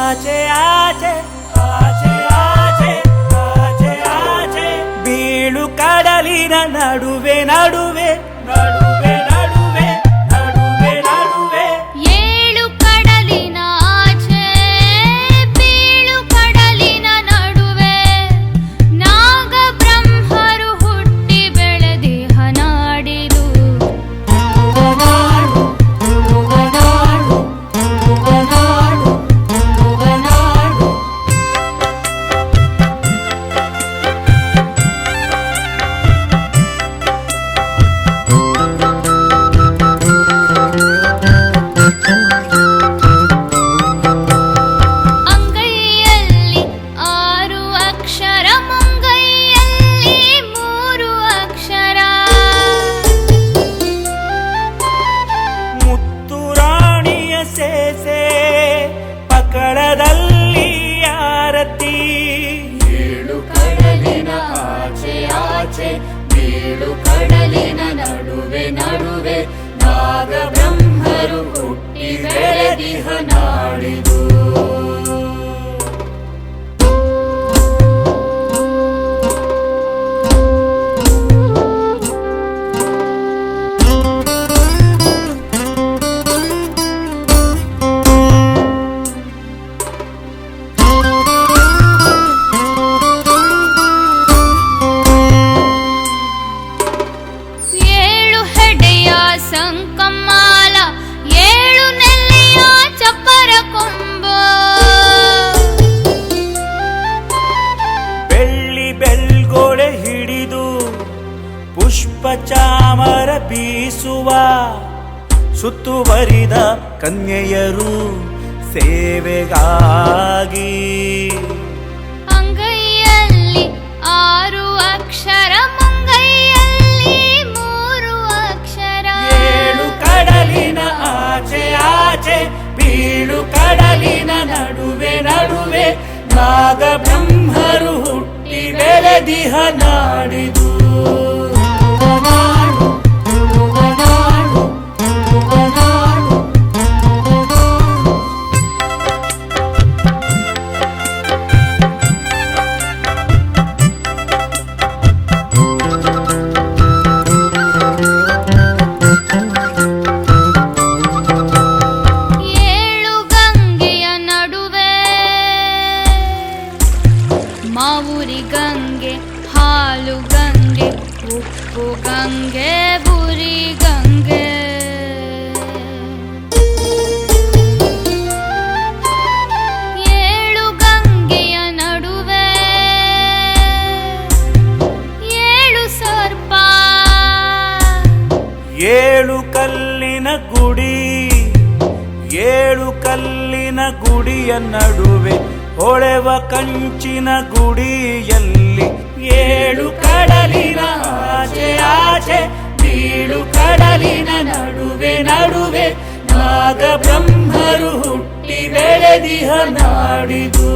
ಆಚೆ ಆಚೆ ಆಚೆ ಆಚೆ ಆಚೆ ಆಚೆ ಬೀಳು ಕಡಲಿನ ನಡುವೆ ನಡುವೆ ನಡುವೆ ನಡುವೆ ನಡುವೆ ನಡುವೆ ಏಳು ಕಡಲಿನ ಆಚೆ ಬೀಳು ಕಡಲಿನ ನಡುವೆ ನಾಗ ಬ್ರಹ್ಮರು ಹುಟ್ಟಿ ಬೆಳೆದಿಹ ನಾಡಿದು ಪಕಳದಲ್ಲಿ ಆರತಿ ಏಳು ಕಡಲಿನ ಆಚೆ ಆಚೆ ಬೀಳು ಕಡಲಿನ ನಡುವೆ ನಡುವೆ ನಾಗ ಬ್ರಹ್ಮರು ಹುಟ್ಟಿ ಬೆಳೆದಿಹ ನಾಡಿದು ಸಂಕಮಾಲ ಏಳು ನೆಲ್ಲಿಯ ಚಪ್ಪರ ಕೊಂಬ ಬೆಳ್ಳಿ ಬೆಳ್ಗೋಡೆ ಹಿಡಿದು ಪುಷ್ಪ ಚಾಮರ ಬೀಸುವ ಸುತ್ತುವರಿದ ಕನ್ಯೆಯರು ಸೇವೆಗಾಗಿ ಅಂಗೈಯಲ್ಲಿ 6 ಅಕ್ಷರ ಮುಂಗೈಯಲ್ಲಿ 3 ಅಕ್ಷರ ಏಳು ಕಡಲಿನ ಆಚೆ ಆಚೆ ಬೀಳು ಕಡಲಿನ ನಡುವೆ ನಡುವೆ ನಾಗ ಬ್ರಹ್ಮರು ಹುಟ್ಟಿ ಬೆಳೆದಿಹ ನಾಡಿದು ಮಾವುರಿ ಗಂಗೆ ಹಾಲು ಗಂಗೆ ಉಪ್ಪು ಗಂಗೆ ಬುರಿ ಗಂಗೆ ಏಳು ಗಂಗೆಯ ನಡುವೆ ಏಳು ಸರ್ಪ ಏಳು ಕಲ್ಲಿನ ಗುಡಿ ಏಳು ಕಲ್ಲಿನ ಗುಡಿಯ ನಡುವೆ ಹೊಳೆವ ಕಂಚಿನ ಗುಡಿಯಲ್ಲಿ ಏಳು ಕಡಲಿನ ಆಚೆ ಆಚೆ ಬೀಳು ಕಡಲಿನ ನಡುವೆ ನಡುವೆ ನಾಗ ಬ್ರಹ್ಮರು ಹುಟ್ಟಿ ಬೆಳೆದಿಹ ನಾಡಿದು